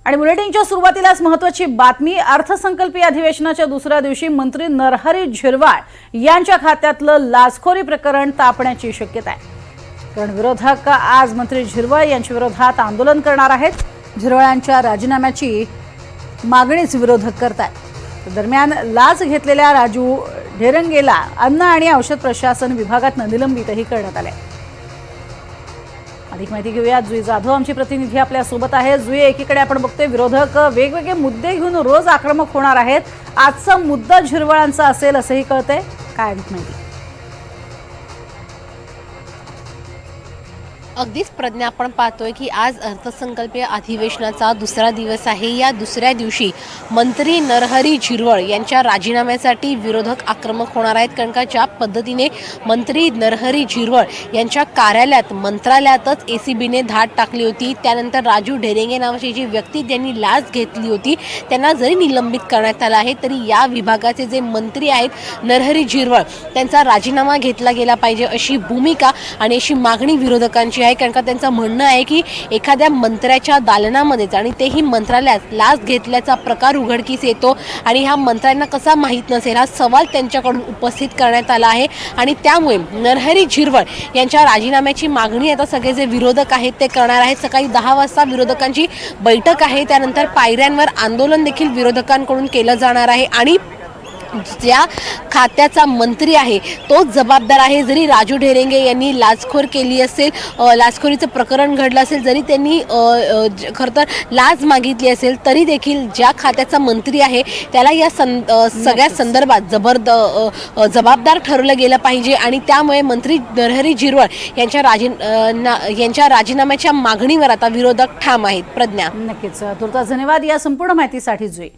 आणि बुलेटिनच्या सुरुवातीलाच महत्त्वाची बातमी। अर्थसंकल्पीय अधिवेशनाच्या दुसऱ्या दिवशी मंत्री नरहरी झिरवाळ यांच्या खात्यातलं लाचखोरी प्रकरण तापण्याची शक्यता आहे। कारण विरोधक आज मंत्री झिरवाळ यांच्या विरोधात आंदोलन करणार आहेत। झिरवाळांच्या राजीनाम्याची मागणीच विरोधक करतात। दरम्यान लाच घेतलेल्या राजू ढेरंगेला अन्न आणि औषध प्रशासन विभागात निलंबितही करण्यात आले। अधिक माहिती घेऊया, जुई जाधव आमची प्रतिनिधी आपल्या सोबत आहे। जुई, एकीकडे आपण बघतोय विरोधक वेगवेगळे मुद्दे घेऊन रोज आक्रमक होणार आहेत। आजचा मुद्दा झिरवाळांचा असेल असंही कळतंय, काय अधिक माहिती? अगदीच प्रज्ञा, आपण पाहतोय की आज अर्थसंकल्पीय अधिवेशनाचा दुसरा दिवस आहे। या दुसऱ्या दिवशी मंत्री नरहरी झिरवाळ यांच्या राजीनाम्यासाठी विरोधक आक्रमक होणार आहेत। कारण का ज्या पद्धतीने मंत्री नरहरी झिरवाळ यांच्या कार्यालयात मंत्रालयातच एसीबीने धाड टाकली होती, त्यानंतर राजू ढेरेंगे नावाची जी व्यक्ती ज्यांनी लाच घेतली होती त्यांना जरी निलंबित करण्यात आलं आहे, तरी या विभागाचे जे मंत्री आहेत नरहरी झिरवाळ त्यांचा राजीनामा घेतला गेला पाहिजे अशी भूमिका आणि अशी मागणी विरोधकांची आहे। कारण का त्यांचं म्हणणं आहे की एखाद्या मंत्र्याच्या दालनामध्येच आणि तेही मंत्रालयात लाच घेतल्याचा प्रकार उघडकीस येतो आणि हा मंत्र्यांना कसा माहीत नसेल, हा सवाल त्यांच्याकडून उपस्थित करण्यात आला आहे। आणि त्यामुळे नरहरी झिरवाळ यांच्या राजीनाम्याची मागणी आता सगळे जे विरोधक आहेत ते करणार आहेत। सकाळी 10 वाजता विरोधकांची बैठक आहे, त्यानंतर पायऱ्यांवर आंदोलन देखील विरोधकांकडून केलं जाणार आहे। आणि ज्या खात्याचा मंत्री आहे तोच जबाबदार आहे। जरी राजू ढेरेंगे यांनी लाचखोर केली असेल, लाचखोरीचं प्रकरण घडलं असेल, जरी त्यांनी खरं तर लाच मागितली असेल, तरी देखील ज्या खात्याचा मंत्री आहे त्याला या सगळ्या संदर्भात जबाबदार ठरवलं गेलं पाहिजे। आणि त्यामुळे मंत्री नरहरी झिरवाळ यांच्या राजीनाम्याच्या मागणीवर आता विरोधक ठाम आहेत। प्रज्ञा, नक्कीच तुर्तास धन्यवाद या संपूर्ण माहितीसाठी जुई।